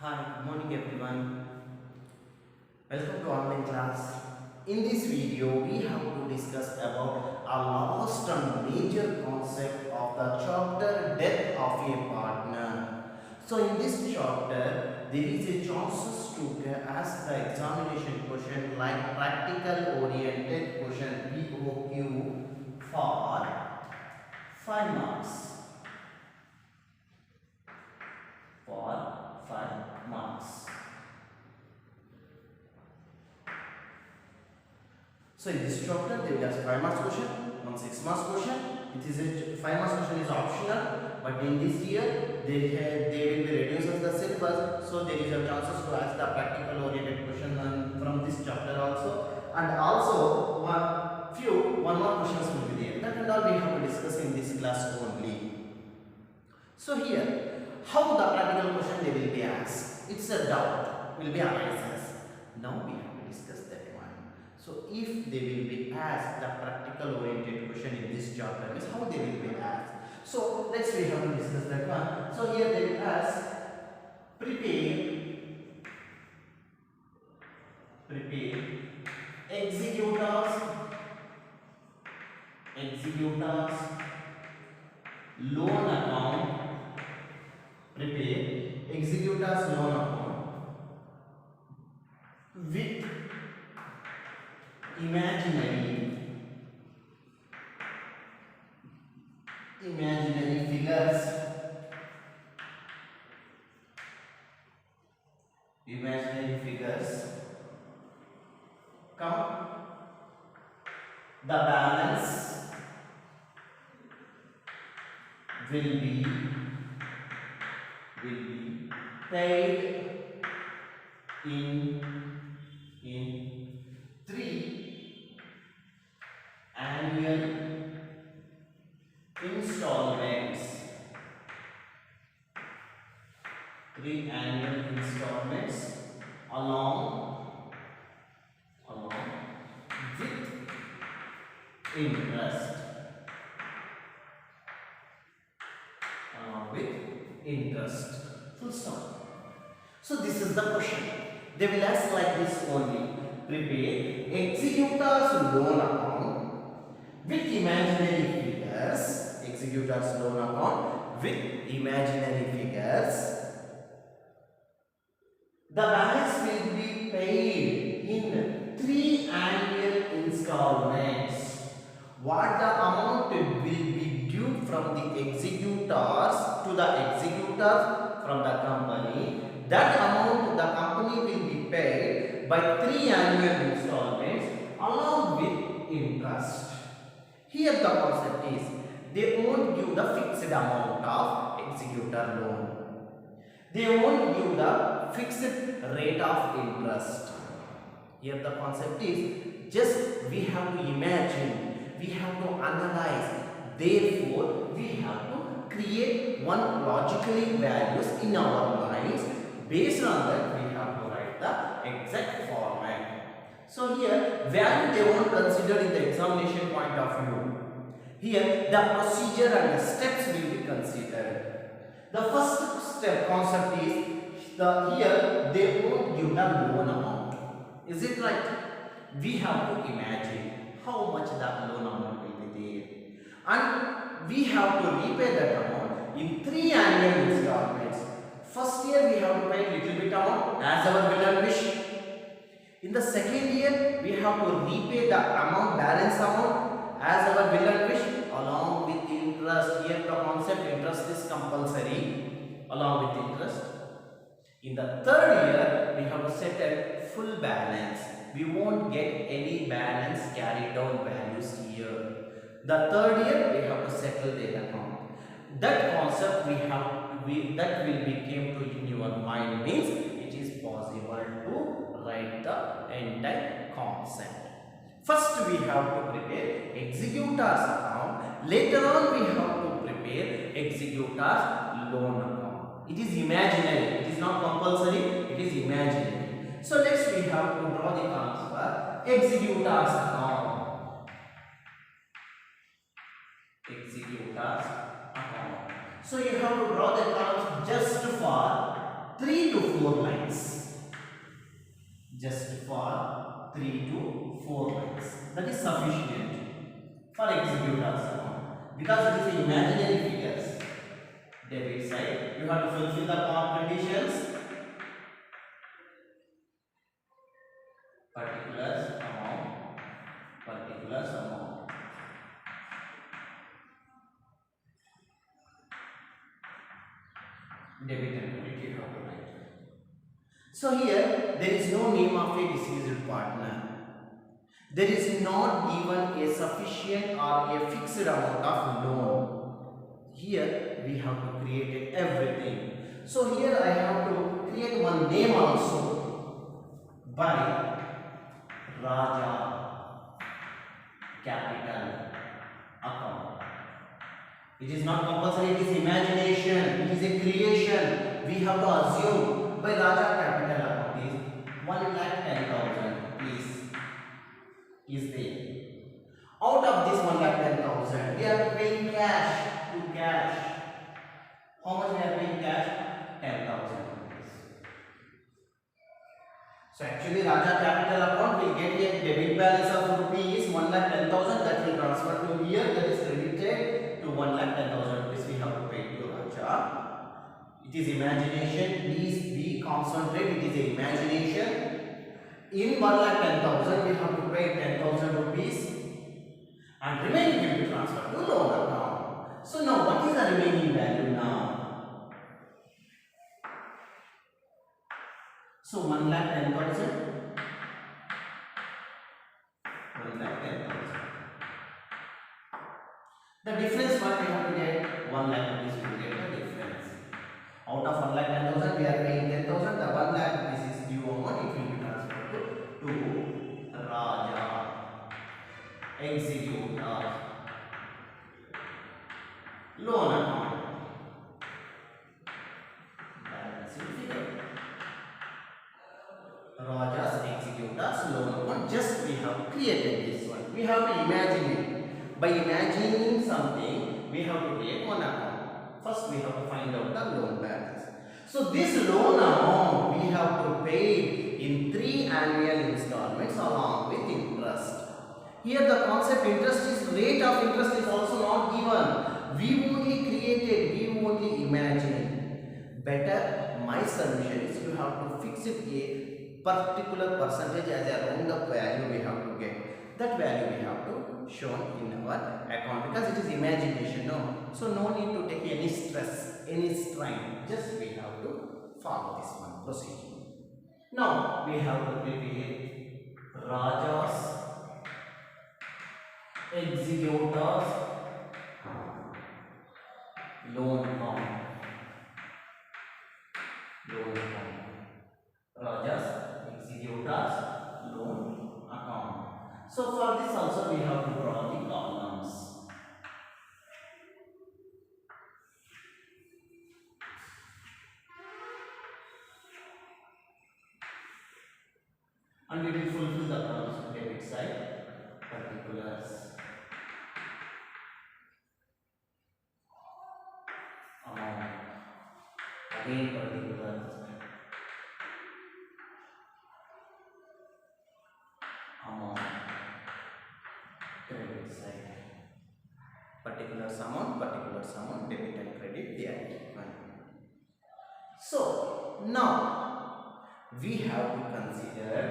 Hi, good morning everyone. Welcome to online class. In this video, we have to discuss about a last and major concept of the chapter Death of a Partner. So in this chapter, there is a chances to ask the examination question like practical oriented question POQ for 5 marks. For 5 marks. So in this chapter they will ask 5 marks question, 6 marks question. It is a 5 marks question is optional, but in this year they will be reducing the syllabus, so there is a chances to ask the practical oriented question from this chapter also, and also one more questions will be there. That and all we have to discuss in this class only. So here, how the practical question they will be asked? It's a doubt will be arises. Now we have to discuss that one. So if they will be asked the practical oriented question in this chapter, means how they will be asked. So let's we have to discuss that one. So here they will ask prepare executors loan account. Prepare executors loan account with imaginary figures, come the balance will be paid in 3 annual installments. 3 annual installments along with interest. Full stop. So this is the question. They will ask like this only. Prepare executors loan account with imaginary figures. Executors loan account with imaginary figures. The balance will be paid in 3 annual installments. What the amount will be due from the executors to the executors from the company, that amount the company will be paid by 3 annual installments along with interest. Here the concept is they won't give the fixed amount of executor loan. They won't give the fixed rate of interest. Here the concept is just we have to imagine, we have to analyze, therefore we have to create one logically values in our minds. Based on that we have to write the exact format. So here value they won't consider in the examination point of view. Here the procedure and the steps will be considered. The first step concept is here they won't give the loan amount. Is it right? We have to imagine how much that loan amount will be there, and we have to repay that amount in 3 annual installments. First year we have to pay little bit amount as our will and wish. In the second year we have to repay the amount, balance amount as our will and wish along with interest. Here the concept interest is compulsory along with interest. In the third year we have to settle full balance. We won't get any balance carried down values here. The third year we have to settle the account. That concept that will be came to in your mind means it is possible to write the entire concept. First we have to prepare executors account. Later on we have to prepare executors loan account. It is imaginary. It is not compulsory. It is imaginary. So next we have to draw the columns for executors account. Executors account. So you have to draw the columns just for 3 3 to 4 lines. Just for 3 to 4 lines. That is sufficient for executors amount. Because it is imaginary figures. Debit side, you have to fulfill the conditions. Particulars amount. Debit and credit you have to write. So here there is no name of a deceased partner. There is not given a sufficient or a fixed amount of loan. Here we have to create everything. So here I have to create one name also by Raja capital account. It is not compulsory, it is imagination, it is a creation. We have to assume by Raja capital account is 1,10,000 rupees is there. Out of this 1,10,000 we are paying cash to cash. How much we are paying cash? 10,000 rupees. So actually Raja capital account will get a debit balance of rupees 1,10,000 that will transfer to here, that is credited to 1,10,000 rupees we have to pay to Raja. It is imagination, please be concentrate, it is a imagination. In 1,10,000 we have to pay 10,000 rupees and remaining will be transferred to loan account. So now what is the remaining value now? So 1,10,000. The difference what we have to get? 1 lakh rupees we get the difference. Out of 1,10,000 we are paying 10,000. The 1 lakh rupees is due amount. It will be transferred to Raja executor loan account. Balance figure. Raja's executors loan account. Just we have created this one. We have to imagine it. By imagining something, we have to create one account. First, we have to find out the loan balance. So, this loan amount we have to pay in 3 annual installments along with interest. Here, the concept interest is rate of interest is also not given. We only created, we only imagined. Better, my solution is you have to fix it a particular percentage as a round-up value we have to get. That value we have to shown in our account because it is imagination, no. So no need to take any stress, any strain. Just we have to follow this one procedure. Now we have to prepare Raja's executors loan account. Raja's executors loan account. So for this also we have to draw the columns. And we will fulfill the columns to debit side, particulars, amount, again particulars, amount, credit side, particulars amount, debit and credit they are given. So now we have to consider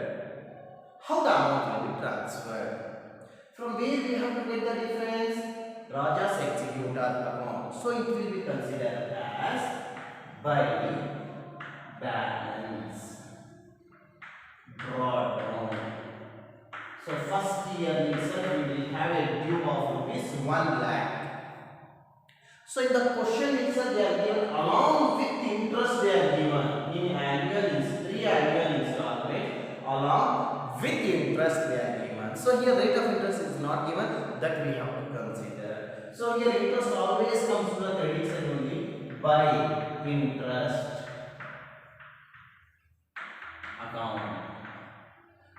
how the amount will be transferred. From where we have to get the difference? Raja's executor account. So it will be considered as by balance drawdown. So first year itself we will have a due of rupees 1 lakh. So in the question itself they are given along with interest they are given in annual 3 annual installment along with interest they are given. So here rate of interest is not given, that we have to consider. So here interest always comes to the credit side only by interest account.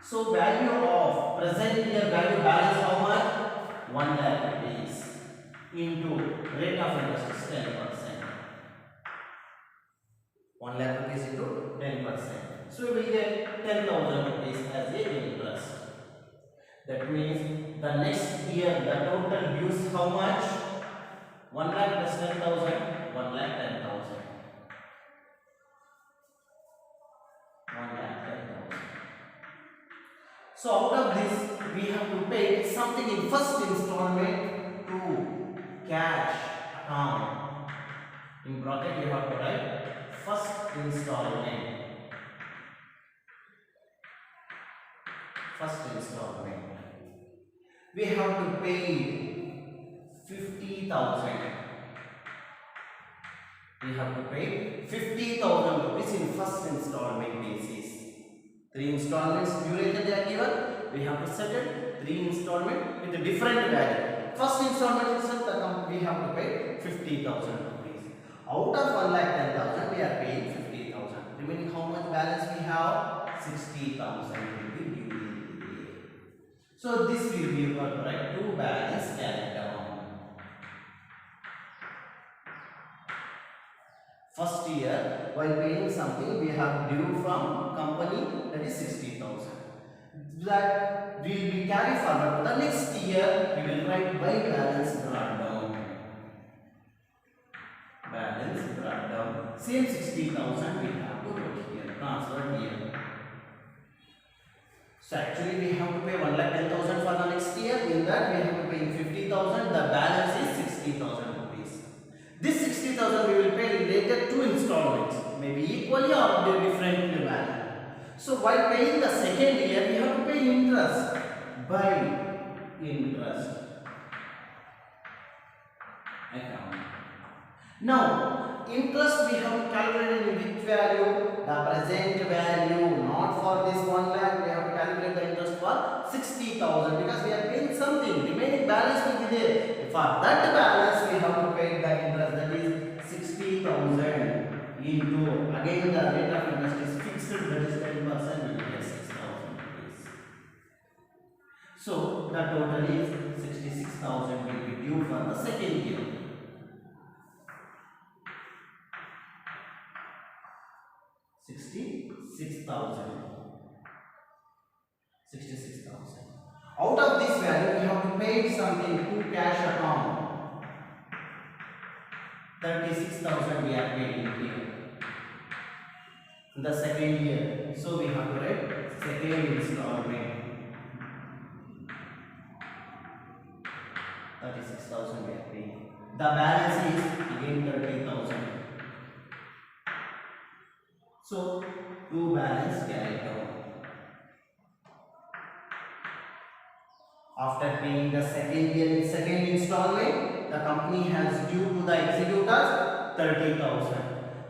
So value of present year value balance how much? 1 lakh rupees into rate of interest is 10%. 1 lakh rupees into the next year the total dues how much? 1 lakh plus 10,000, 1 lakh 10,000. 1 lakh 10,000. So out of this we have to pay something in first installment to cash account. In bracket you have to write first installment. First installment. We have to pay 50,000. We have to pay 50,000 rupees in first installment basis. 3 installments duration they are given. We have to settle 3 installment with a different value. First installment itself we have to pay 50,000 rupees. Out of 1 lakh 10,000 we are paying 50,000. Remaining how much balance we have? 60,000 will be due. So this will be equal to right to balance carried down. First year while paying something we have due from company, that is 60,000. That will be carried forward. The next year we will write by balance brought down. Balance brought down. Same 60,000 we have to put here, transferred here. So actually we have to pay 1 lakh 10,000 for the next year. In that we have to pay 50,000. The balance is 60,000 rupees. This 60,000 we will pay in later 2 installments, maybe equally or different manner. So while paying the second year we have to pay interest by interest account. Now interest we have to calculate in which value? The present value, not for this 1 lakh. We have to calculate the interest for 60,000 because we are paying something. Remaining balance will be there. For that balance we have to pay the interest, that is 60,000 into, again the rate of interest is fixed, that is 10%, we get 6,000 rupees. So the total is 66,000 will be due for the second year. 66,000. Out of this value, we have to pay something to cash account. 36,000 we are paying here. In the second year, so we have to write second installment. 36,000 we are paying. The balance is again 30,000. So, two balance carried down. After paying the second installment, the company has due to the executors 30,000.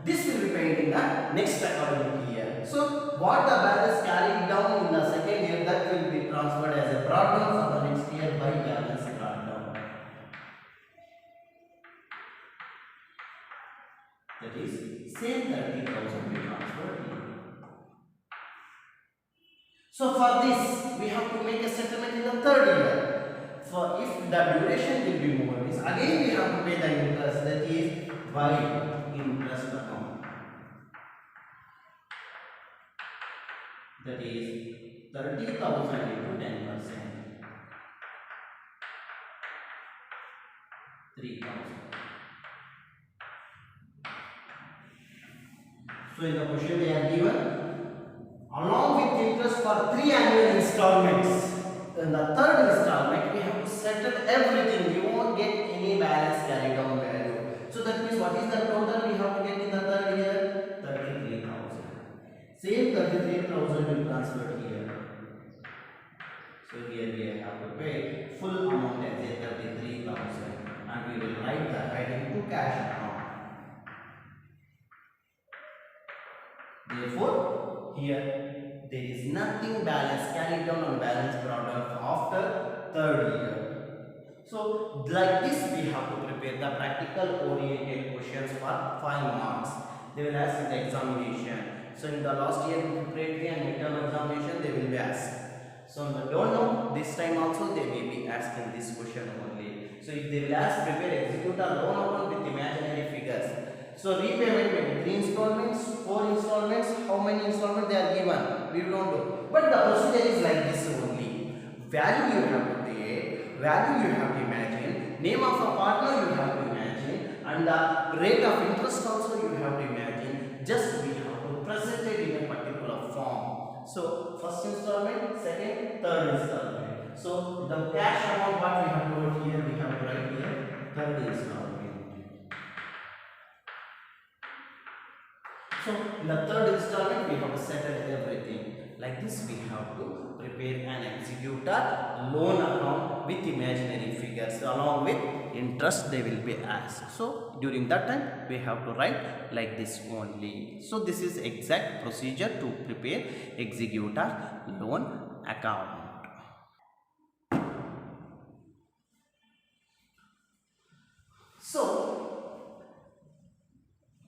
This will be paid in the next academic year. So, what the balance carried down in the second year, that will be transferred as a brought down for the next year by balance brought down. That is same 30,000 we transferred here. So for this we have to make a settlement in the third year. For if the duration will be more, means again we have to pay the interest, that is by interest account. That is 30,000 into 10%. 3,000. So in the question they are given along with interest for 3 annual installments. In the third installment we have to settle everything. We won't get any balance carried down value. So that means what is the total we have to get in the third year? 33,000. Same 33,000 will transfer here. So here we have to pay full amount as a 33,000 and we will write the heading to cash account. Therefore, here there is nothing balance carried down on balance brought down after third year. So, like this we have to prepare the practical oriented questions for 5 marks. They will ask in the examination. So, in the last year preparatory and midterm examination they will be asked. So, don't know, this time also they may be asking this question only. So, if they will ask prepare execute a loan account with imaginary figures. So repayment may be 3 installments, 4 installments, how many installments they are given, we don't know. But the procedure is like this only. Value you have to pay. create, value you have to imagine, name of a partner you have to imagine, and the rate of interest also you have to imagine. Just we have to present it in a particular form. So first installment, second, third installment. So the cash amount what we have to write here, we have to write here third installment. So in the third installment we have to settle everything. Like this we have to prepare an executor loan account with imaginary figures along with interest they will be asked. So during that time we have to write like this only. So this is exact procedure to prepare executor loan account. So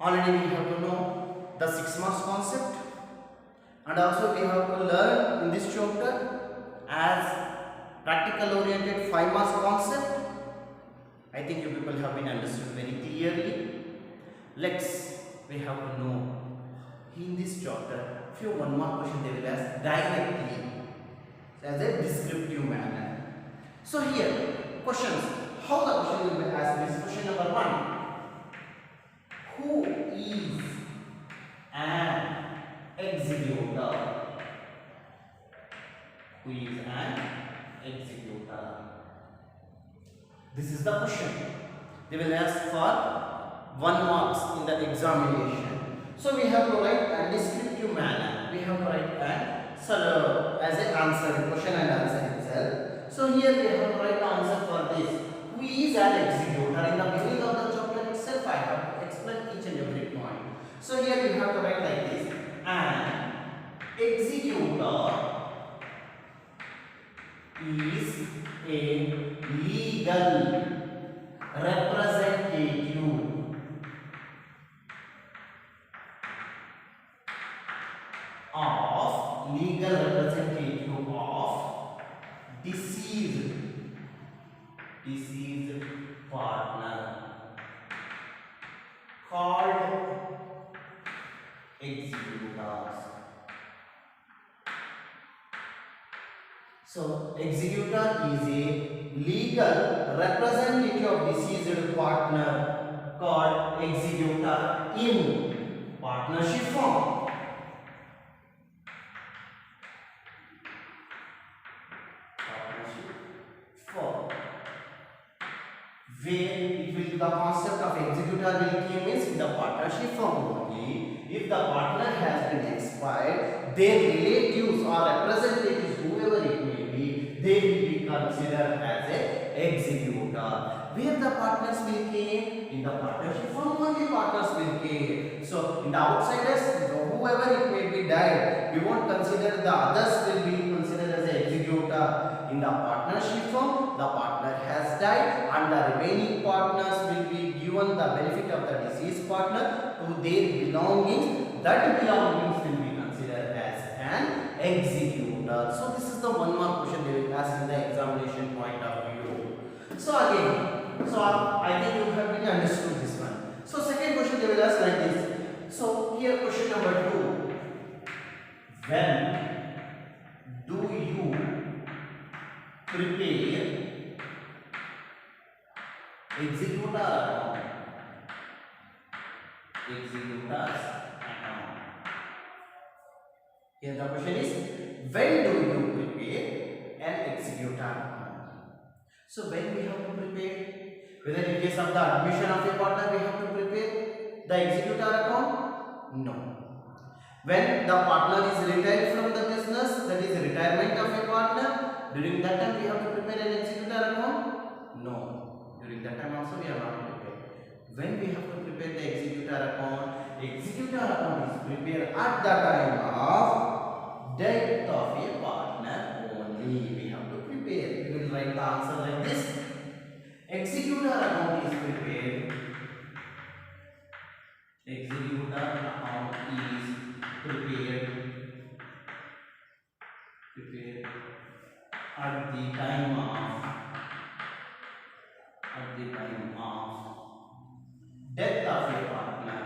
already we have to know the 6 marks concept, and also we have to learn in this chapter as practical oriented 5 marks concept. I think you people have been understood very clearly. We have to know in this chapter few 1 mark question they will ask directly as a descriptive manner. So here questions, how the question will be asked is question number 1. Who is an executor? Who is an executor? This is the question. They will ask for 1 marks in the examination. So we have to write a descriptive manner. We have to write as an answer, question and answer itself. So here we have to write the answer for this. Who is an executor? In the beginning of the chapter itself, I have to explain each and every point. So here we have to write like this. An executor is a legal representative of deceased partner called executors. So executor is a legal representative of deceased partner called executor in partnership form. Where it will the concept of executor will came means in the partnership form only. If the partner has been expired, their relatives or representatives, whoever it may be, they will be considered as a executor. Where the partners will came in the partnership form only, partners will came. So in the outsiders, whoever it may be died, we won't consider the others will be considered as an executor. In the partnership form, the partner has died and the remaining partners will be given the benefit of the deceased partner to their belongings. That belongings will be considered as an executor. So this is the 1 mark question they will ask in the examination point of view. So again, I think you have been understood this one. So second question they will ask like this. So here question number 2. When do you prepare executor account? Executor's account. Here the question is, when do you prepare an executor account? So when we have to prepare, whether in case of the admission of a partner we have to prepare the executor account? No. When the partner is retired from the business, that is retirement of a partner, during that time we have to prepare an executor account? No. During that time also we are not prepared. When we have to prepare the executor account is prepared at the time of death of a partner only. We have to prepare. We will write the answer like this. Executor account is prepared. Executor account is prepared at the time of death of a partner.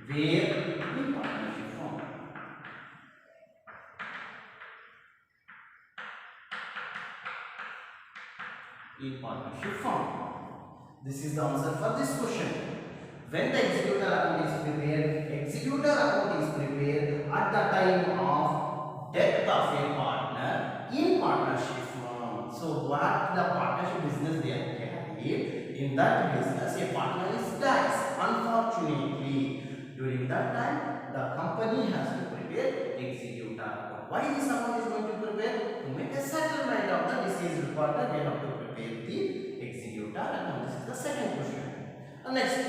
Where in partnership form. in partnership form. This is the answer for this question. When the executor account is prepared, executor account is prepared at the time of death of a partner in partnership firm. So what the partnership business they are carried, in that business a partner is dies. Unfortunately, during that time the company has to prepare executor account. Why this account is going to prepare? To make a settlement of the deceased partner, we have to prepare the executor account. This is the second question. Next,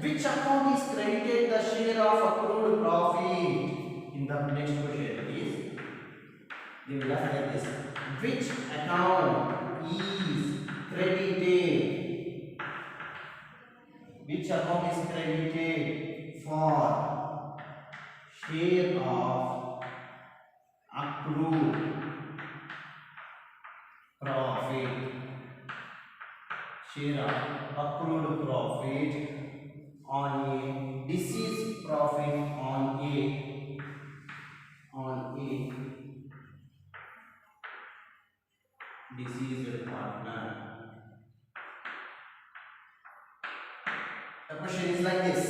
which account is credited the share of accrued profit? In the next question is, they will ask like this: which account is credited? Which account is credited for share of accrued profit? Share of accrued profit on a deceased profit on a deceased partner. The question is like this: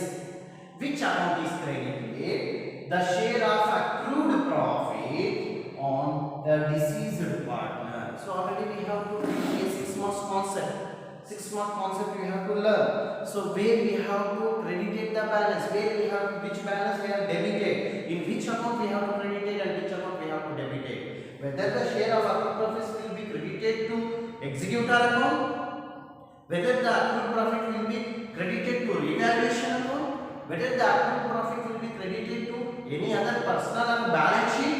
which account is credited the share of accrued profit on the deceased partner? So already we have to read a 6 months concept. 6 month concept we have to learn. So where we have to credit the balance, where we have which balance we have debited, in which account we have to credit and which account we have to debit. Whether the share of accrued profits will be credited to executor account, whether the accrued profit will be credited to revaluation account, whether the accrued profit will be credited to any other personal and balance sheet.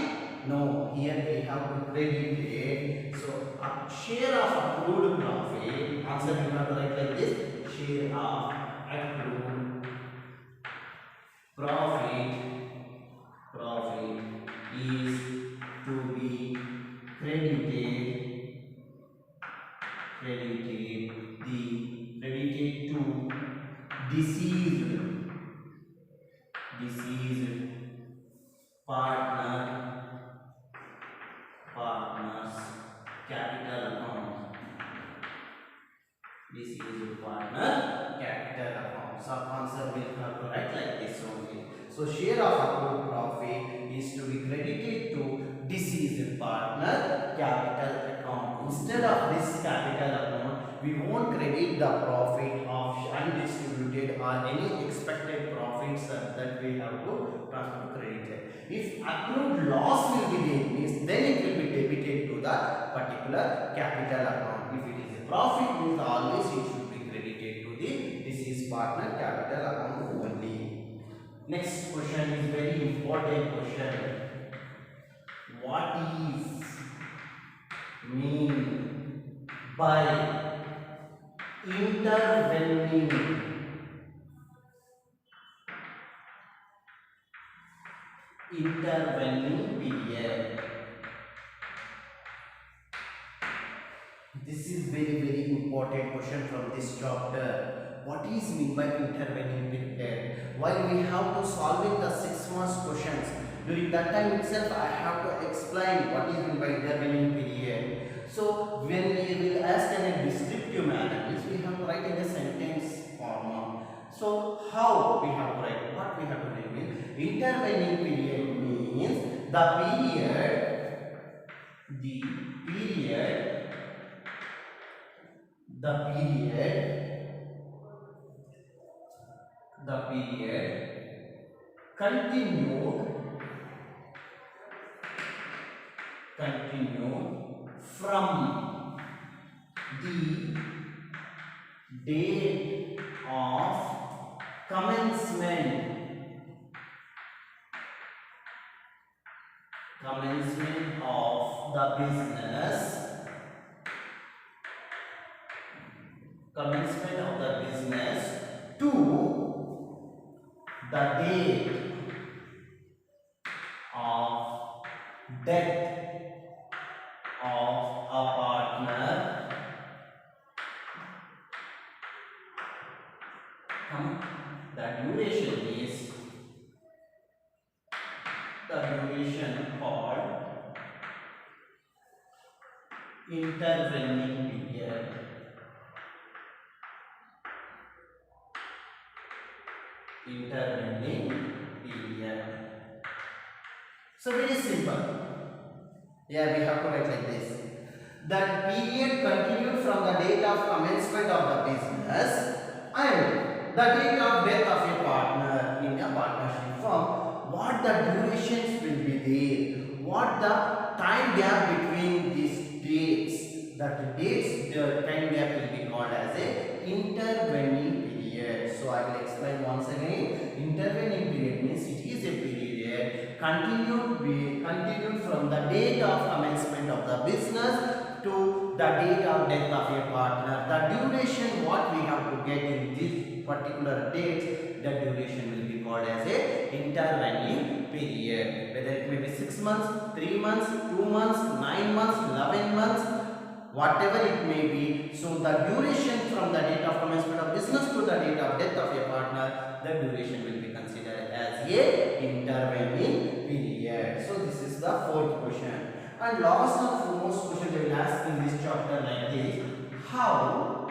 No, here we have to credit it. So a share of accrued profit, answer you have to write like this: share of accrued profit is to be credited to deceased partner's capital account. This is your partner capital account. So answer will have to write like this only. So share of accrued profit is to be credited to deceased partner capital account. Instead of this capital account, we won't credit the profit of undistributed or any expected profits that we have to transfer to credit. If accrued loss will be there, means then it will be debited to the particular capital account. If it is a profit, means always it should be credited to the deceased partner capital account only. Next question is very important question. What is mean by intervening period? This is very important question from this chapter. What is mean by intervening period? While we have to solve the 6 months questions, during that time itself I have to explain what is mean by intervening period. So when we will ask in a descriptive manner, means we have to write in a sentence form. So how we have to write? What we have to write means intervening period means the period continued from the date of commencement of the business to the date of death of a partner. The duration called intervening period. intervening period. So very simple. Yeah, we have to write like this. That period continued from the date of commencement of the business and the date of death of a partner in a partnership firm. What the durations will be there? What the time gap between these dates? That dates, the time gap will be called as a intervening period. So I will explain once again. Intervening period means it is a period continued from the date of commencement of the business to the date of death of a partner. The duration what we have to get in this particular date, the duration will be called as a intervening period. Whether it may be 6 months, 3 months, 2 months, 9 months, 11 months, whatever it may be. So the duration from the date of commencement of business to the date of death of a partner, the duration will be considered as a intervening period. So this is the fourth question. And last and foremost question they will ask in this chapter like this: how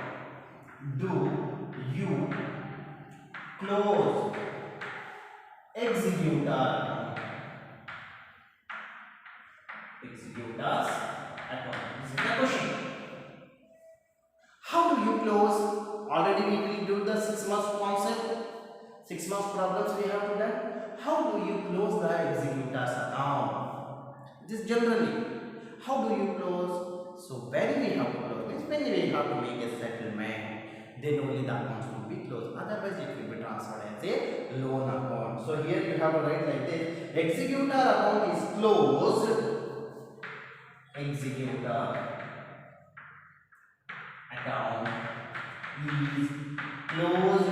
do you close executor account? Executor's account. This is the question. How do you close? Already we will do the 6 months concept. 6 months problems we have to done. How do you close the executor's account? This generally. How do you close? So when we have to close means when we have to make a settlement, then only the accounts will be closed. Otherwise it will be transferred as a loan account. So here you have to write like this: executor account is closed. Executor account is closed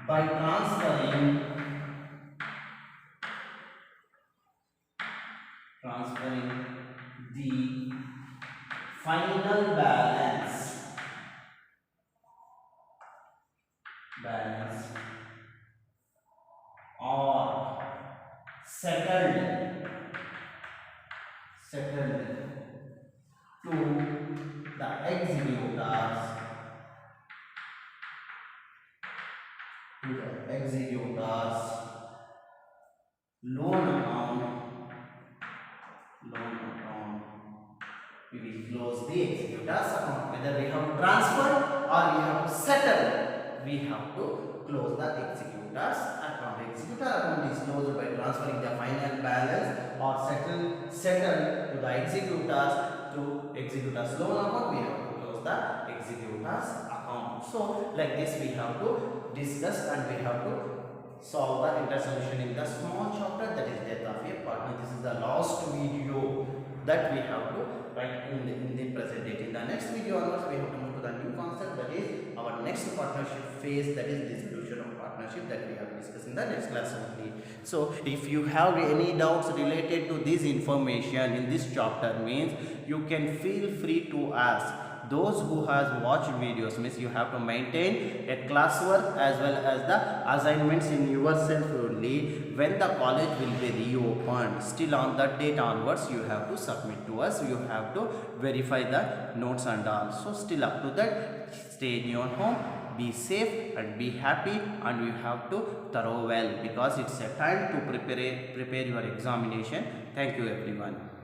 by transferring the final balance or settled to the executors loan account. We will close the executor's account. Whether we have to transfer or we have to settle, we have to close the executor's account. Executor account is closed by transferring the final balance or settle to the executor's loan account. We have to close the executor's account. So like this we have to discuss and we have to solve the intersolution in the small chapter, that is death of a partner. This is the last video that we have to write in the present date. In the next video onwards we have to move to the new concept, that is our next partnership phase, that is dissolution of partnership, that we have to discuss in the next class only. So if you have any doubts related to this information in this chapter means you can feel free to ask. Those who has watched videos means you have to maintain a classwork as well as the assignments in yourself only. When the college will be reopened, still on that date onwards you have to submit to us. You have to verify the notes and all. So still up to that, stay in your home, be safe and be happy, and you have to thorough well because it's a time to prepare your examination. Thank you everyone.